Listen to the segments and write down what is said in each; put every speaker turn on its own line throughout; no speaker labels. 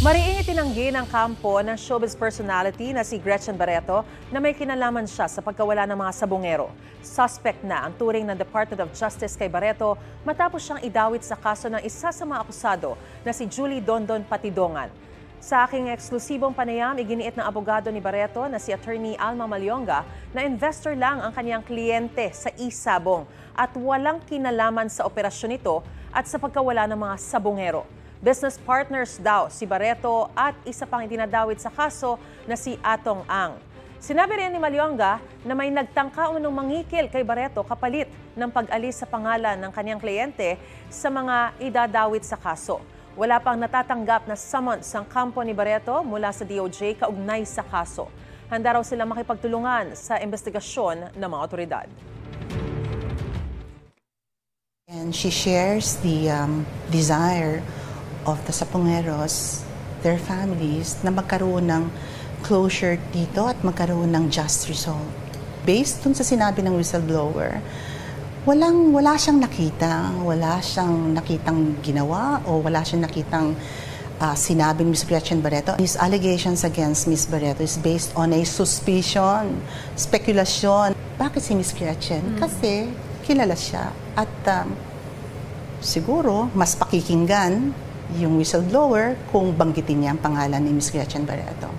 Mariing itinanggi ng kampo ng showbiz personality na si Gretchen Barreto na may kinalaman siya sa pagkawala ng mga sabongero. Suspect na ang turing ng Department of Justice kay Barreto matapos siyang idawit sa kaso ng isa sa mga akusado na si Julie Dondon Patidongan. Sa aking eksklusibong panayam, iginiit ng abogado ni Barreto na si Attorney Alma Malyonga na investor lang ang kanyang kliyente sa isabong at walang kinalaman sa operasyon nito at sa pagkawala ng mga sabongero. Business partners daw si Barreto at isa pang itinadawit sa kaso na si Atong Ang. Sinabi rin ni Malyonga na may nagtangka umanong mangikil kay Barreto kapalit ng pag-alis sa pangalan ng kanyang kliyente sa mga idadawit sa kaso. Wala pang natatanggap na summons ang kampo ni Barreto mula sa DOJ kaugnay sa kaso. Handa raw sila makipagtulungan sa investigasyon ng mga otoridad.
And she shares the desire of the Sapongeros, their families, na magkaroon ng closure dito at magkaroon ng just result. Based dun sa sinabi ng whistleblower, wala siyang nakitang ginawa o wala siyang nakitang sinabi ni Ms. Gretchen Barreto. His allegations against Ms. Barreto is based on a suspicion, speculation. Bakit si Ms. Gretchen? Kasi kilala siya at siguro mas pakikinggan yung whistleblower kung banggitin niya ang pangalan ni Ms. Gretchen Barreto.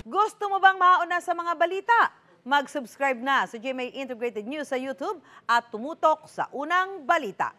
Gusto mo bang mauna sa mga balita? Mag-subscribe na sa GMA Integrated News sa YouTube at tumutok sa unang balita.